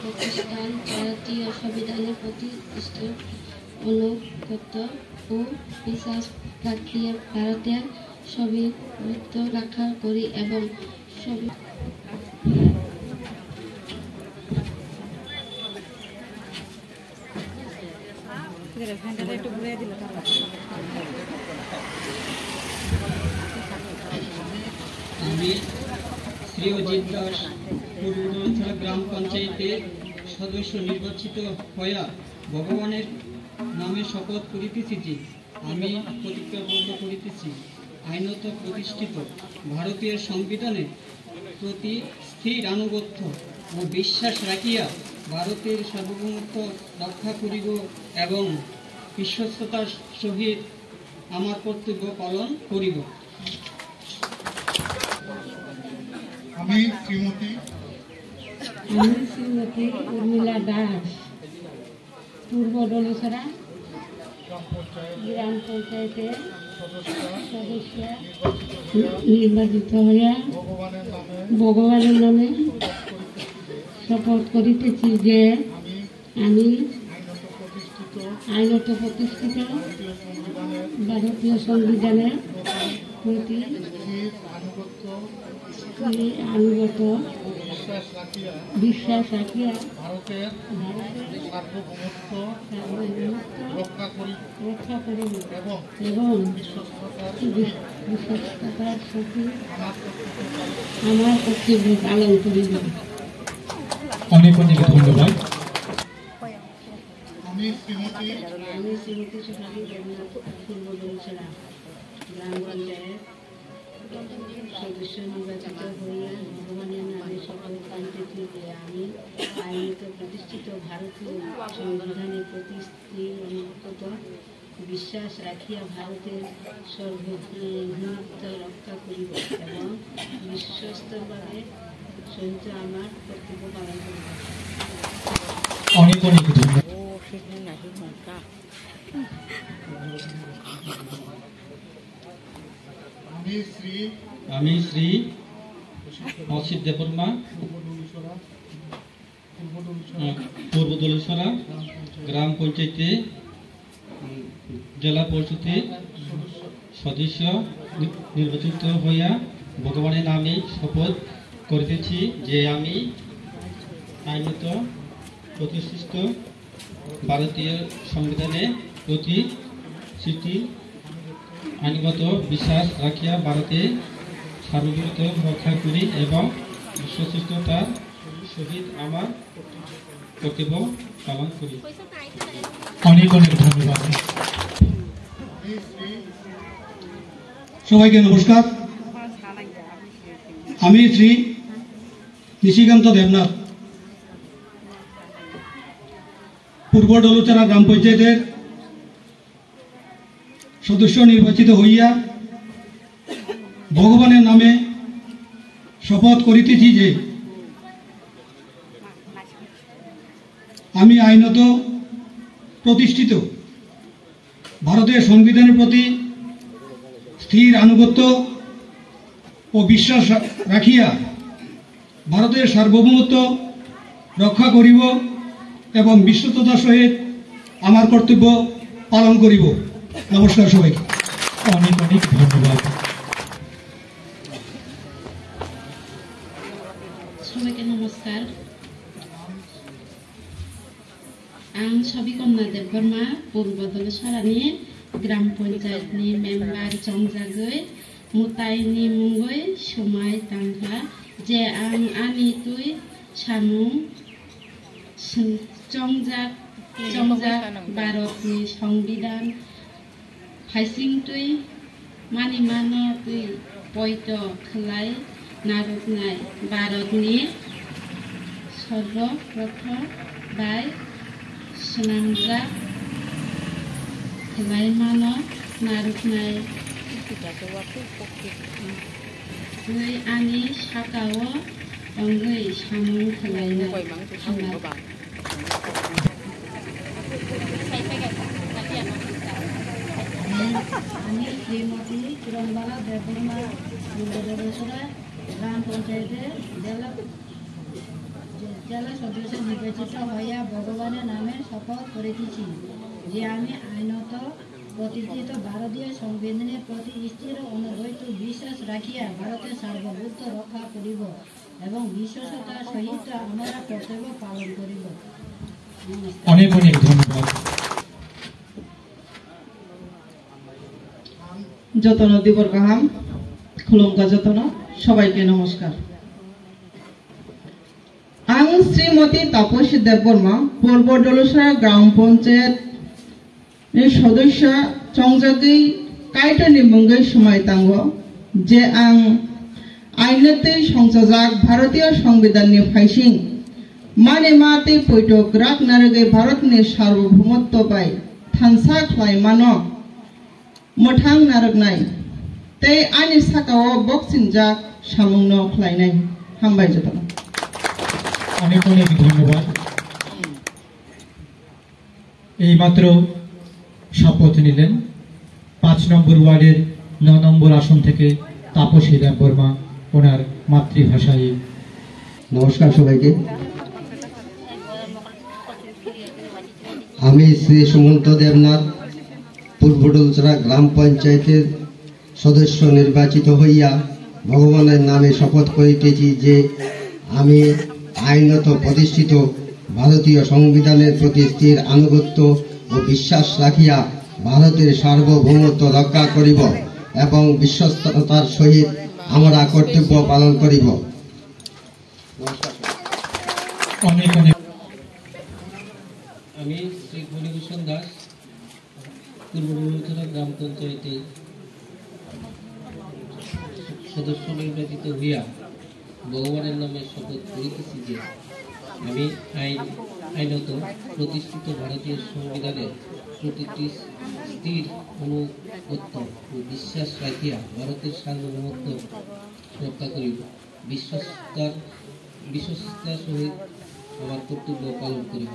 প্রতিষ্ঠান ভারতীয় সংবিধানের প্রতিষ্ঠিত অনুগত ও বিশ্বাস রাখিয়া ভারতের সার্বভৌমত্ব রক্ষা করি এবং আমি শ্রী অজিত দাস পূর্বদলছড়া গ্রাম পঞ্চায়েতের সদস্য নির্বাচিত হইয়া ভগবানের নামে শপথ করিতেছি যে আমি প্রতিজ্ঞাবদ্ধ করিতেছি আইনত প্রতিষ্ঠিত ভারতীয় সংবিধানের প্রতি স্থির আনুগত্য ও বিশ্বাস রাখিয়া ভারতের সার্বভৌমত্ব রক্ষা করিব এবং বিশ্বস্ততার সহিত আমার কর্তব্য পালন করিব। আমি শ্রীমতী উর্মিলা দাস পূর্ব দলছড়া গ্রাম পঞ্চায়েতের সদস্য নির্বাচিত হইয়া ভগবানের নামে শপথ করিতেছি যে আমি আইনত প্রতিষ্ঠিত ভারতীয় সংবিধানের প্রতি আনুগত বিশ্বাস রাখিয়া ভারতের সার্বভৌমত্ব রক্ষা করিব এবং বিশ্বস্ততার সহিত আমার কর্তব্য পালন করিব। অনেক অনেক ধন্যবাদ। আমি শ্রীমতী সোনালী দেবনাথ পূর্ব দলছড়া গ্রাম পঞ্চায়েত সদস্য নির্বাচিত হইয়া ভগবানের নামে শপথ করিতেছি যে আমি আইনত প্রতিষ্ঠিত ভারতীয় সংবিধানের প্রতি স্থির অনুগত বিশ্বাস রাখিয়া ভারতের সার্বভৌমত্ব রক্ষা করিব এবং বিশ্বস্তভাবে সহিত আমার কর্তব্য পালন করিব। অনেক অনেক ধন্যবাদ। আমি শ্রী অসিত দেববর্মা পূর্ব দলছড়া গ্রাম পঞ্চায়েতে জেলা পরিষদের সদস্য নির্বাচিত হইয়া ভগবানের নামে শপথ করিতেছি যে আমি আইনত প্রতিষ্ঠিত ভারতীয় সংবিধানের প্রতি স্মৃতি আইনগত বিশ্বাস রাখিয়া ভারতে সার্বভৌমত্ব রক্ষা করি এবং বিশ্বস্ততার সহিত আমার কর্তব্য পালন করি। অনেক অনেক ধন্যবাদ। সবাইকে নমস্কার। আমি শ্রী নিশিকান্ত দেবনাথ পূর্ব দলছড়া গ্রাম পঞ্চায়েতের সদস্য নির্বাচিত হইয়া ভগবানের নামে শপথ করিতেছি যে আমি আইনত প্রতিষ্ঠিত ভারতের সংবিধানের প্রতি স্থির আনুগত্য ও বিশ্বাস রাখিয়া ভারতের সার্বভৌমত্ব রক্ষা করিব এবং বিশ্বস্ততার সহিত আমার কর্তব্য পালন করিব। নমস্কার সবাইকে। অনেক অনেক ধন্যবাদ। সবাইকে নমস্কার। आं सबिकन्या देबबर्मा पूर्व दलछरानि ग्राम पञ्चायतनि मेम्बार चंजागै मुताइनि मुंगै समाय तांखा जे आं आंनि तुइ सामुं चंजाग भारतनि संविधान फाइसिं तुइ मानिमानो तुइ पयत खलाय नारुकनाय भारतनि सर्वप्रथम bye Senamja Kelaimano Naruknai Gui Ani Sakawa Ongui Samung Kelaina Ani Srimati Kirambala Deborma Mundadara Gram Panchayat Jela জেলা সদস্য নির্বাচিত হইয়া ভগবানের নামে শপথ করিতেছি যে আমি আইনত প্রতিষ্ঠিত ভারতীয় সংবিধানের প্রতি স্থির অনবদ্য বিশ্বাস রাখিয়া ভারতের সার্বভৌমত্ব রক্ষা করিব এবং বিশ্বস্ততার সহিত আমার কর্তব্য পালন করিব। অনেক অনেক ধন্যবাদ। যতন দিবর গাহাম খুলুমকা যতন সবাইকে নমস্কার। आं श्रीमती तापसी देबबर्मा पूर्व डलसरा ग्राम पंचायत सदस्य चंगजागै कायटानि मंगै समायतांगो जे आं आइनतै संसाजाक भारतीय संविधाननि फाइसिं माने माते पैटक राग नारगै भारतनि सार्वभौमत्व बाय थानसा ख्लायमानो मोथां नारगनाय तै आनि साकाव बक्सिंजाक सामुंनो ख्लायनाय हामबाय जतन। অনেক অনেক ধন্যবাদ। এইমাত্র শপথ নিলেন 5 নম্বর ওয়ার্ডের 9 নম্বর আসন থেকে তাপসী দেববর্মা ওনার মাতৃভাষায়। নমস্কার সবাইকে। আমি শ্রী সুমন্ত দেবনাথ পূর্ব ডলছড়া গ্রাম পঞ্চায়েতের সদস্য নির্বাচিত হইয়া ভগবানের নামে শপথ করিতেছি যে আমি আইনত প্রতিষ্ঠিত ভারতীয় সংবিধানের প্রতি স্থির আনুগত্য ও বিশ্বাস রাখিয়া ভারতের সার্বভৌমত্ব রক্ষা করিব এবং বিশ্বস্ততার সহিত আমরা কর্তব্য পালন করিব। অনেক অনেক। আমি শ্রী ফণীভূষণ দাস পূর্ব ডলছড়া গ্রাম পঞ্চায়েতের সদস্য নির্বাচিত হইয়া ভগবানের নামে শপথ করিতেছি যে আমি আইনত প্রতিষ্ঠিত ভারতীয় সংবিধানের প্রতিটি স্থির অনুগত্য ও বিশ্বাস রাখিয়া ভারতের সার্বভৌমত্ব রক্ষা করিব, বিশ্বস্ততার সহিত আমার কর্তব্য পালন করিব।